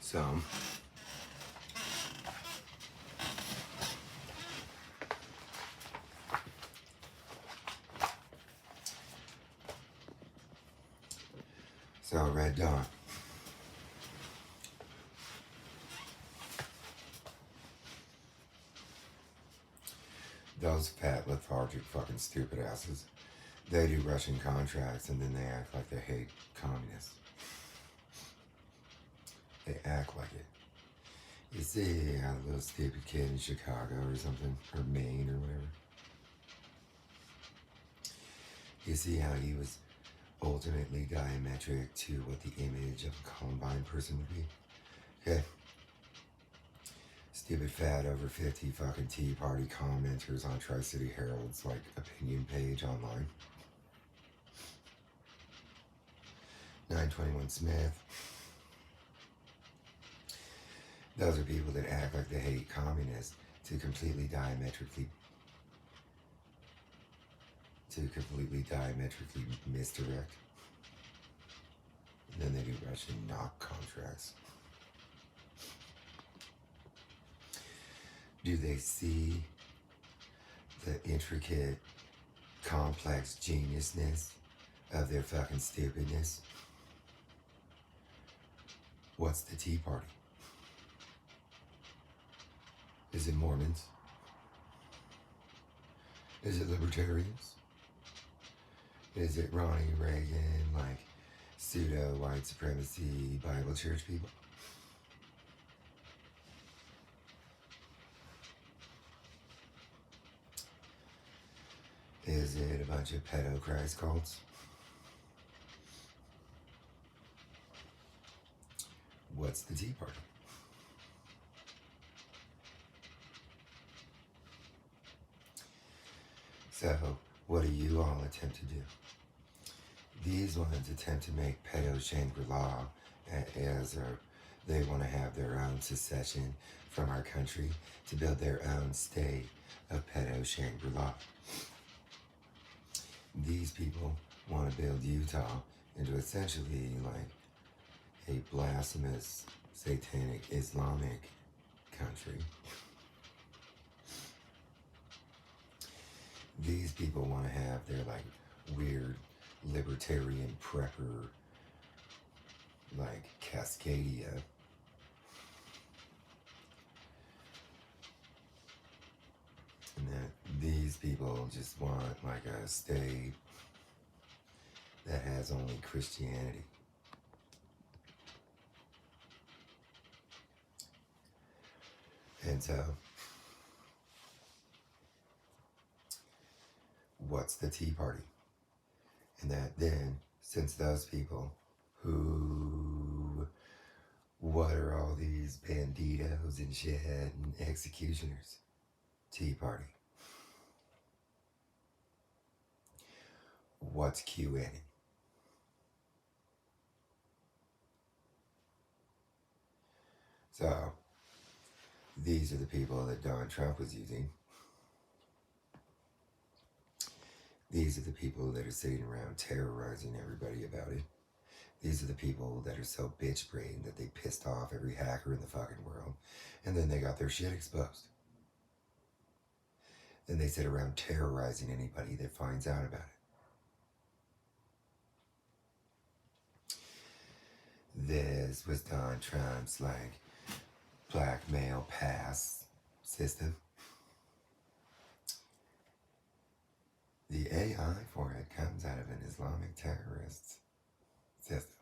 So, Red Dawn. Those fat, lethargic, fucking stupid asses. They do Russian contracts and then they act like they hate communists. They act like it. You see how the little stupid kid in Chicago or something, or Maine or whatever. You see how he was ultimately diametric to what the image of a Columbine person would be? Okay. Stupid fat over 50 fucking Tea Party commenters on Tri-City Herald's like opinion page online. 921 Smith. Those are people that act like they hate communists to completely diametrically misdirect. And then they do Russian knock contracts. Do they see the intricate, complex geniusness of their fucking stupidness? What's the Tea Party? Is it Mormons? Is it libertarians? Is it Ronnie Reagan, like pseudo white supremacy Bible church people? Is it a bunch of pedo Christ cults? What's the Tea Party? So, what do you all attempt to do? These ones attempt to make pedo Shangri-La as they want to have their own secession from our country to build their own state of pedo Shangri-La. These people want to build Utah into essentially like a blasphemous, satanic, Islamic country. These people want to have their like weird libertarian prepper like Cascadia. And that these people just want like a state that has only Christianity. And so, what's the Tea Party? And that then, since those people what are all these banditos and shit and executioners? Tea Party. What's QAnon? So, these are the people that Donald Trump was using. These are the people that are sitting around terrorizing everybody about it. These are the people that are so bitch-brained that they pissed off every hacker in the fucking world, and then they got their shit exposed. Then they sit around terrorizing anybody that finds out about it. This was Donald Trump's, like, blackmail pass system. The AI for it comes out of an Islamic terrorist system.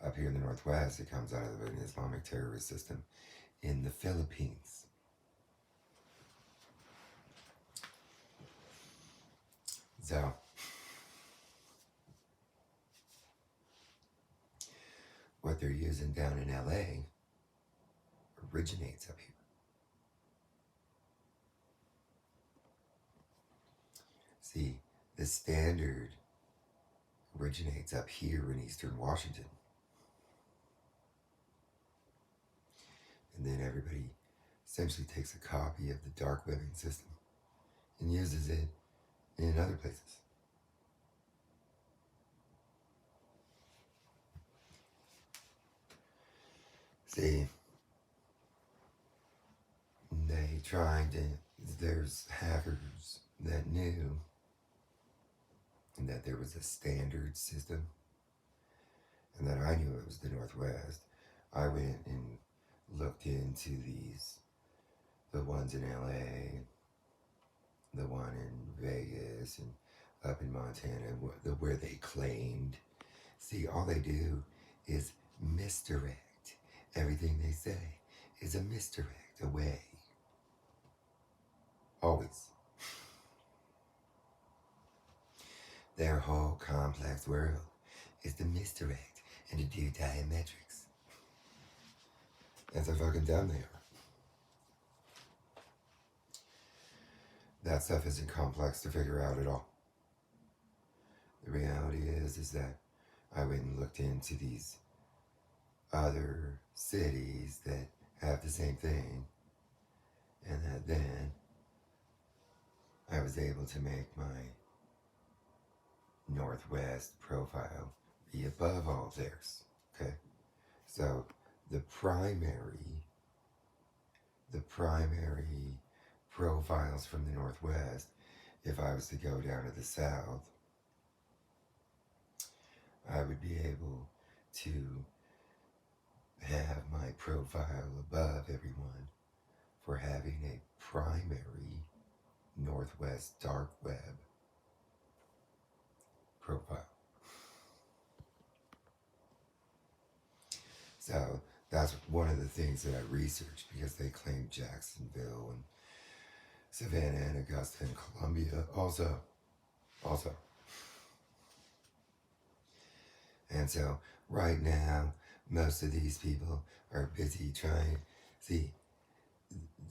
Up here in the Northwest, it comes out of an Islamic terrorist system in the Philippines. So, what they're using down in LA originates up here. See, the standard originates up here in Eastern Washington. And then everybody essentially takes a copy of the dark webbing system and uses it in other places. See, there's hackers that knew that there was a standard system and that I knew it was the Northwest. I went and looked into the ones in LA, the one in Vegas, and up in Montana, where they claimed. See, all they do is misdirect. Everything they say is a misdirect away. Always. Their whole complex world is to misdirect and to do diametrics. That's how fucking dumb they are. That stuff isn't complex to figure out at all. The reality is that I went and looked into these other cities that have the same thing, and that then I was able to make my Northwest profile be above all theirs. Okay? So the primary profiles from the Northwest, if I was to go down to the South, I would be able to have my profile above everyone for having a primary Northwest dark web profile. So that's one of the things that I researched, because they claim Jacksonville and Savannah and Augusta and Columbia also. And so right now, most of these people are busy trying. See,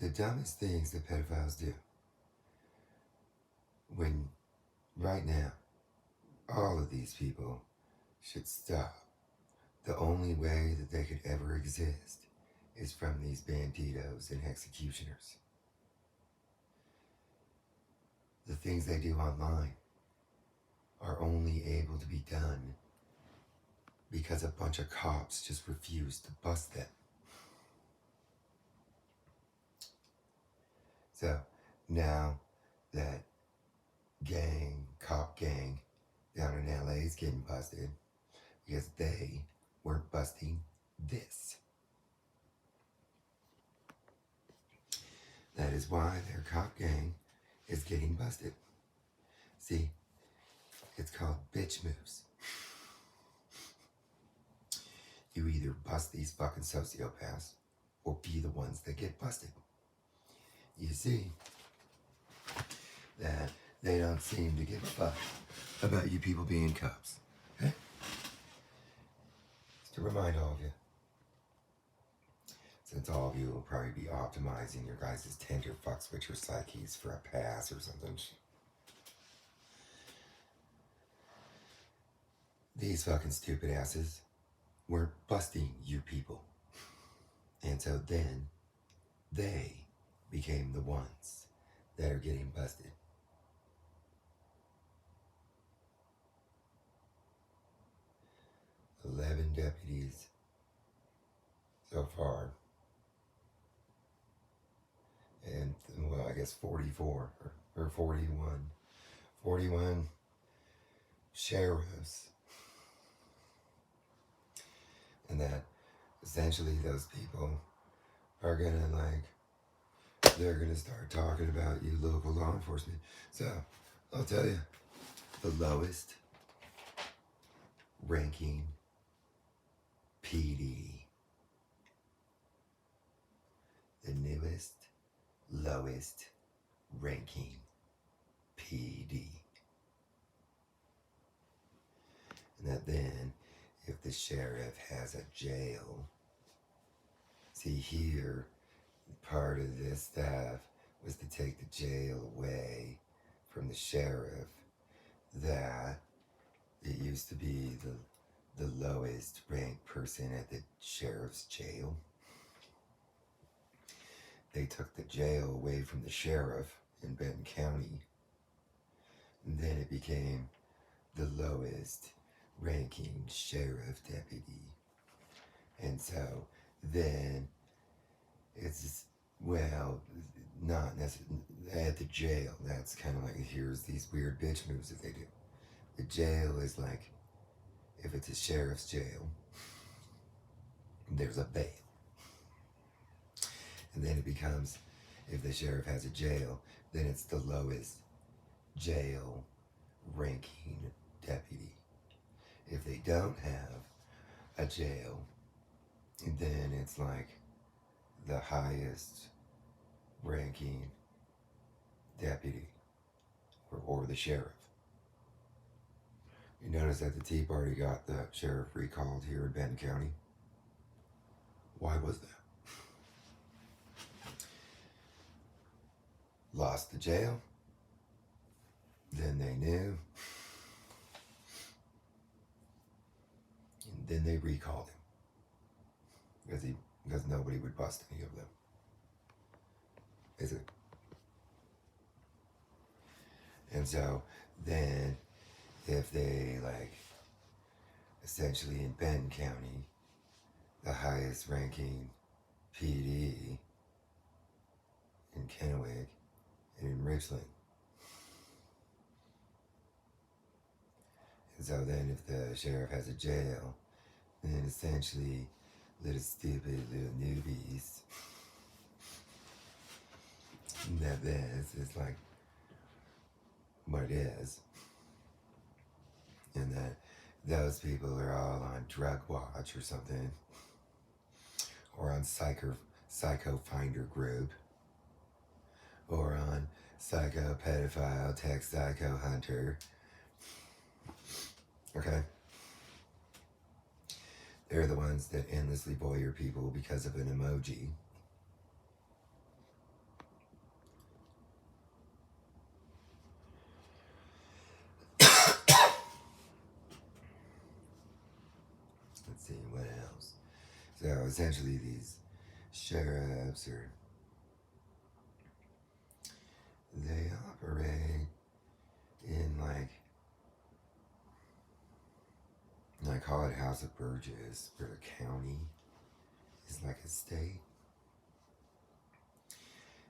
the dumbest things that pedophiles do, when right now, all of these people should stop. The only way that they could ever exist is from these banditos and executioners. The things they do online are only able to be done because a bunch of cops just refuse to bust them. So now that cop gang down in LA is getting busted because they weren't busting this. That is why their cop gang is getting busted. See, it's called bitch moves. You either bust these fucking sociopaths or be the ones that get busted. You see that they don't seem to give a fuck about you people being cops. Okay? Just to remind all of you, since all of you will probably be optimizing your guys' Tinder fuck switcher psyches for a pass or something. These fucking stupid asses were busting you people. And so then they became the ones that are getting busted. $11 deputies so far. And, well, I guess 44 or 41. 41 sheriffs. And that essentially those people are gonna they're gonna start talking about you local law enforcement. So I'll tell you, the lowest ranking PD, the newest, lowest ranking PD. And that then, if the sheriff has a jail, see here, part of this staff was to take the jail away from the sheriff, that it used to be the lowest ranked person at the sheriff's jail. They took the jail away from the sheriff in Benton County, and then it became the lowest ranking sheriff deputy. And so then it's, well, not necessarily at the jail. That's kind of like, here's these weird bitch moves that they do. The jail is like, if it's a sheriff's jail, there's a bail. And then it becomes, if the sheriff has a jail, then it's the lowest jail ranking deputy. If they don't have a jail, then it's like the highest ranking deputy or the sheriff. You notice that the Tea Party got the sheriff recalled here in Benton County? Why was that? Lost the jail, then they knew, and then they recalled him because nobody would bust any of them. Is it? And so then if they, like, essentially in Benton County, the highest ranking PD in Kennewick and in Richland. And so then if the sheriff has a jail, then essentially little stupid little newbies that is like what it is. And that those people are all on drug watch or something, or on psycho finder group, or on psycho pedophile text psycho hunter. Okay? They're the ones that endlessly voyeur people because of an emoji. Let's see, what else? So essentially these sheriffs they operate in like, I call it House of Burgess, where the county is like a state.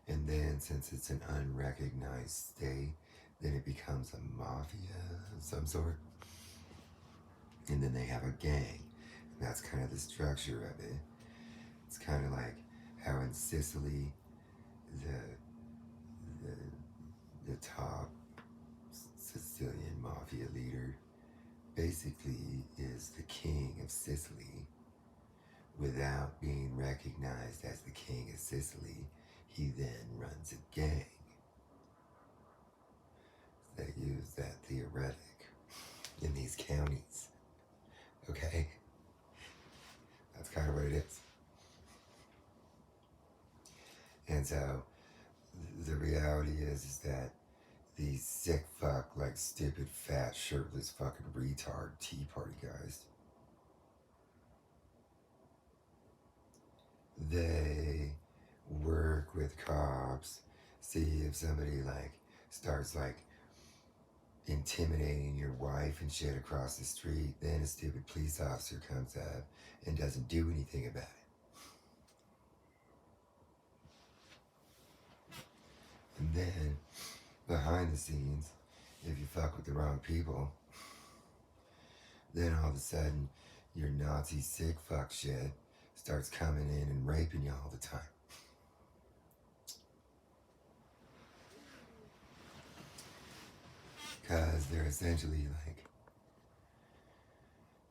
And then since it's an unrecognized state, then it becomes a mafia of some sort. And then they have a gang. And that's kind of the structure of it. It's kind of like how in Sicily, the top Sicilian mafia leader basically is the king of Sicily. Without being recognized as the king of Sicily, he then runs a gang. They use that theoretic in these counties. Okay? That's kind of what it is. And so the reality is that these sick fuck, like stupid, fat, shirtless, fucking retard Tea Party guys, they work with cops, see if somebody like starts like intimidating your wife and shit across the street, then a stupid police officer comes up and doesn't do anything about it. And then behind the scenes, if you fuck with the wrong people, then all of a sudden your Nazi sick fuck shit starts coming in and raping you all the time. Because they're essentially like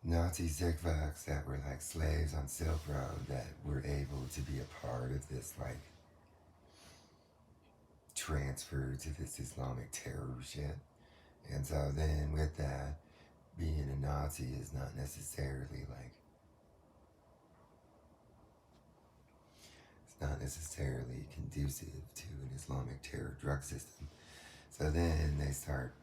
Nazi sick fucks that were like slaves on Silk Road that were able to be a part of this like transfer to this Islamic terror shit. And so then with that, being a Nazi is not necessarily like, it's not necessarily conducive to an Islamic terror drug system. So then they start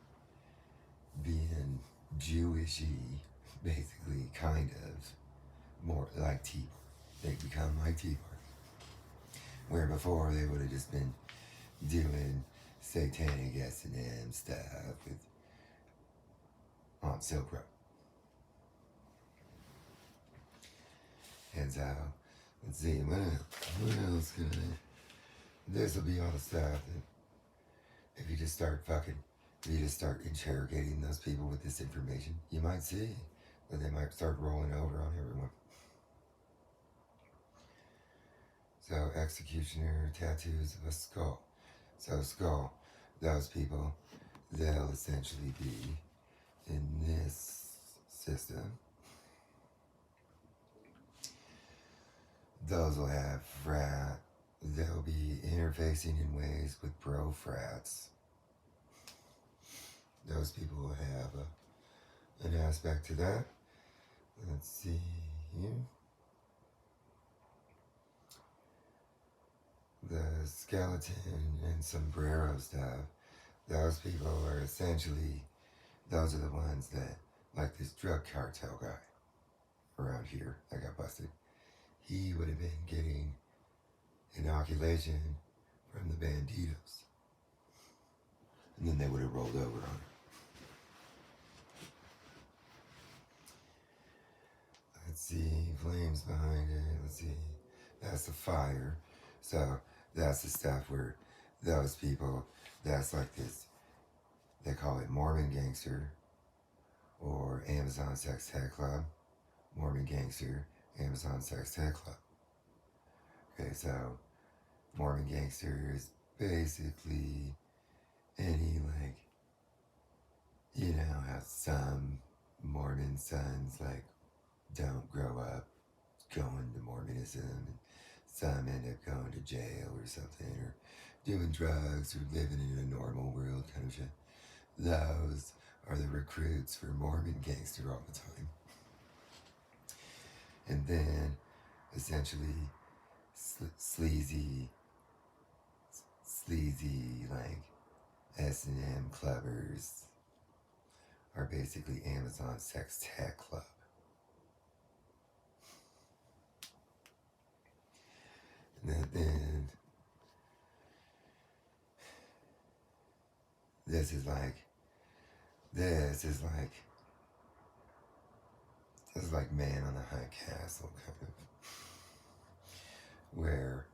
being Jewishy, basically, kind of, more like Tea Party. They become like Tea Party. Where before they would have just been doing satanic S&M stuff on Silk Road. And so Let's see, what else can I? This will be all the stuff that if you just start if you just start interrogating those people with this information, you might see that they might start rolling over on everyone. So, executioner tattoos of a skull. So, skull, those people, they'll essentially be in this system. Those will have frat. They'll be interfacing in ways with bro frats. Those people will have an aspect to that. Let's see here. The skeleton and sombrero stuff. Those people are essentially, those are the ones that, like this drug cartel guy around here that got busted. He would have been getting inoculation from the banditos. And then they would have rolled over on him. Let's see, flames behind it. Let's see, that's the fire. So that's the stuff where those people, that's like this, they call it Mormon gangster or Amazon Sex Tech Club. Mormon gangster, Amazon Sex Tech Club. Okay, so Mormon gangster is basically any, like, you know how some Mormon sons like don't grow up going to Mormonism and some end up going to jail or something or doing drugs or living in a normal world kind of shit. Those are the recruits for Mormon gangster all the time. And then essentially sleazy like S&M clubbers are basically Amazon Sex Tech Club. And then this is like Man on the High Castle kind of, where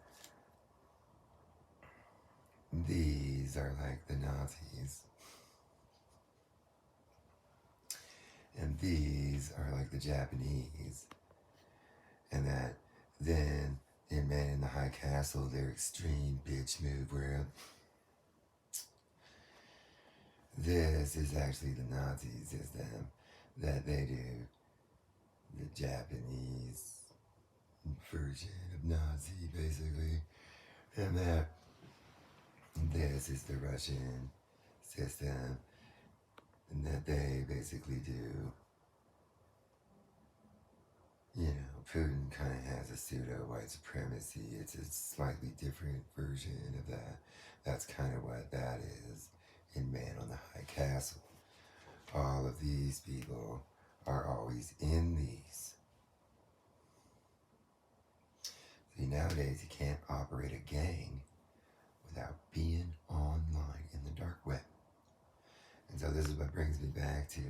these are like the Nazis and these are like the Japanese, and that then in Man in the High Castle their extreme bitch move where this is actually the Nazis, is them, that they do the Japanese version of Nazi basically, and that this is the Russian system, and that they basically do, you know, Putin kind of has a pseudo white supremacy. It's a slightly different version of that. That's kind of what that is in Man on the High Castle. All of these people are always in these. See, nowadays you can't operate a gang without being online in the dark web. And so this is what brings me back to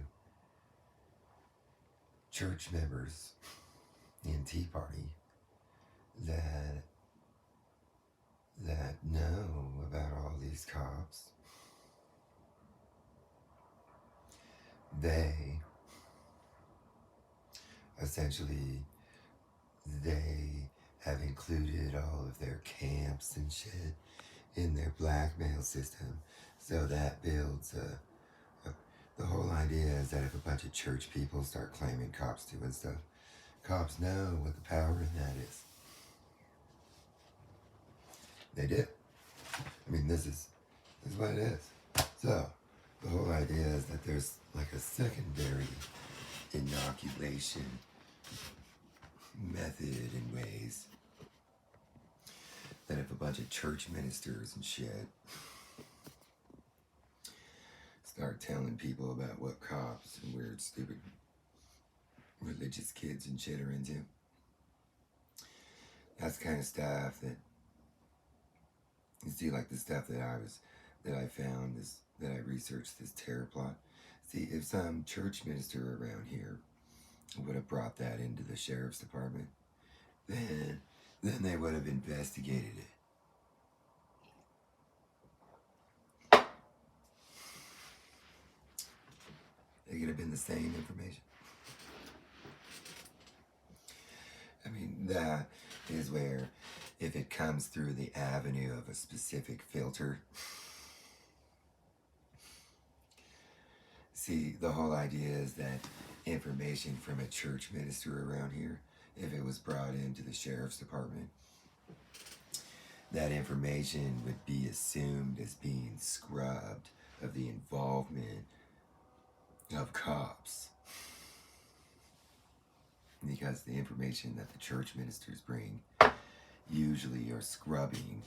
church members in Tea Party that know about all these cops. They essentially, they have included all of their camps and shit in their blackmail system. So that builds the whole idea is that if a bunch of church people start claiming cops doing stuff, cops know what the power in that is. They do. I mean, this is what it is. So the whole idea is that there's like a secondary inoculation method and ways that if a bunch of church ministers and shit start telling people about what cops and weird, stupid, religious kids and shit are into, that's the kind of stuff that you see, like the stuff that I found, that I researched, this terror plot. See, if some church minister around here would have brought that into the sheriff's department, then then they would have investigated it. It could have been the same information. I mean, that is where, if it comes through the avenue of a specific filter, see, the whole idea is that information from a church minister around here, if it was brought into the sheriff's department, that information would be assumed as being scrubbed of the involvement of cops. Because the information that the church ministers bring usually are scrubbing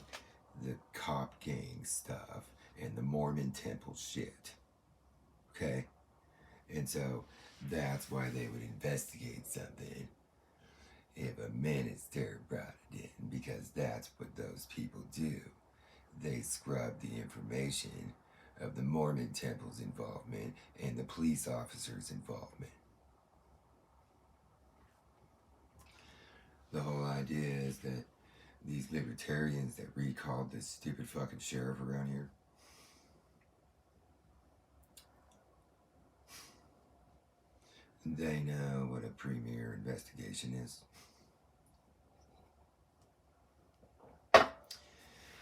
the cop gang stuff and the Mormon temple shit. Okay? And so that's why they would investigate something if a minister brought it in, because that's what those people do. They scrub the information of the Mormon temple's involvement and the police officers' involvement. The whole idea is that these libertarians that recalled this stupid fucking sheriff around here, they know what a premier investigation is.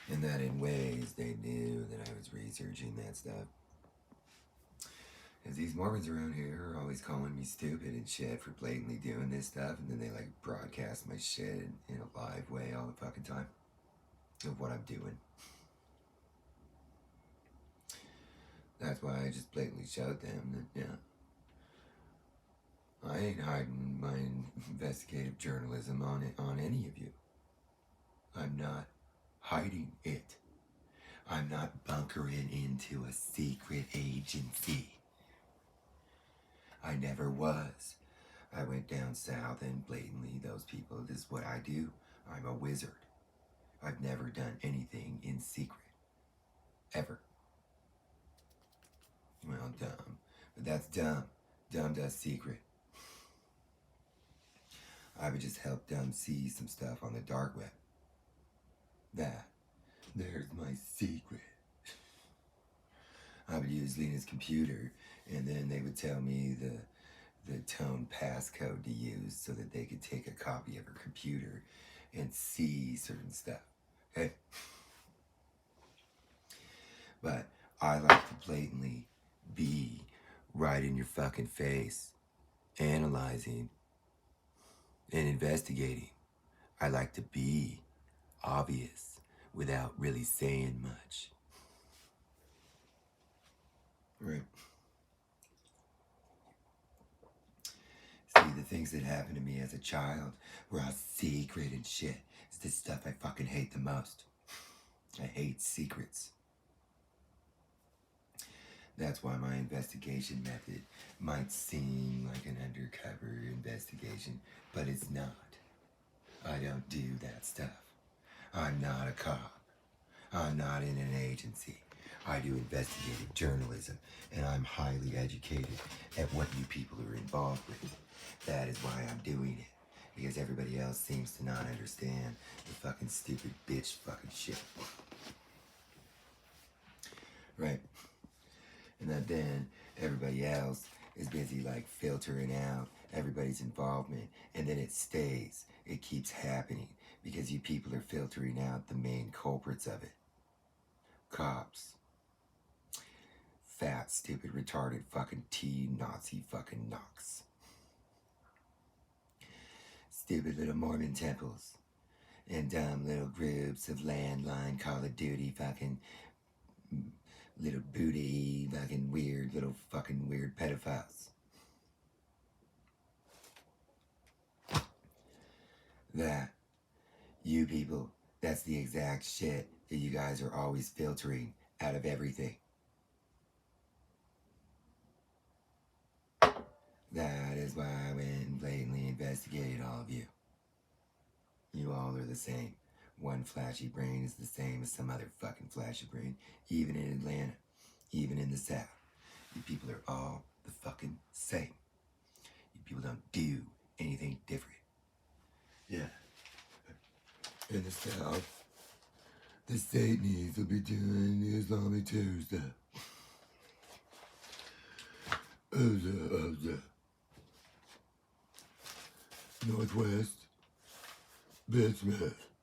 And that in ways they knew that I was researching that stuff. Because these Mormons around here are always calling me stupid and shit for blatantly doing this stuff, and then they like broadcast my shit in a live way all the fucking time of what I'm doing. That's why I just blatantly showed them that, yeah, I ain't hiding my investigative journalism on any of you. I'm not hiding it. I'm not bunkering into a secret agency. I never was. I went down south and blatantly those people, this is what I do. I'm a wizard. I've never done anything in secret. Ever. Well, dumb. But that's dumb. Dumb does secret. I would just help Dumb see some stuff on the dark web. There's my secret. I would use Lena's computer, and then they would tell me the tone passcode to use so that they could take a copy of her computer and see certain stuff. Okay? But I like to blatantly be right in your fucking face, analyzing and investigating. I like to be obvious without really saying much. Right. See, the things that happened to me as a child were all secret and shit. It's the stuff I fucking hate the most. I hate secrets. That's why my investigation method might seem like an undercover investigation, but it's not. I don't do that stuff. I'm not a cop. I'm not in an agency. I do investigative journalism, and I'm highly educated at what you people are involved with. That is why I'm doing it, because everybody else seems to not understand the fucking stupid bitch fucking shit. Right? And then everybody else is busy like filtering out everybody's involvement, and then it stays. It keeps happening because you people are filtering out the main culprits of it. Cops. Fat, stupid, retarded fucking Nazi fucking knocks. Stupid little Mormon temples. And dumb little groups of landline Call of Duty fucking little booty fucking weird little fucking weird pedophiles. That, you people, that's the exact shit that you guys are always filtering out of everything. That is why I went and blatantly investigated all of you. You all are the same. One flashy brain is the same as some other fucking flashy brain, even in Atlanta, even in the South. You people are all the fucking same. You people don't do anything different. Yeah. the South. The state needs to be doing the Islamic terror stuff. Northwest, Bismuth.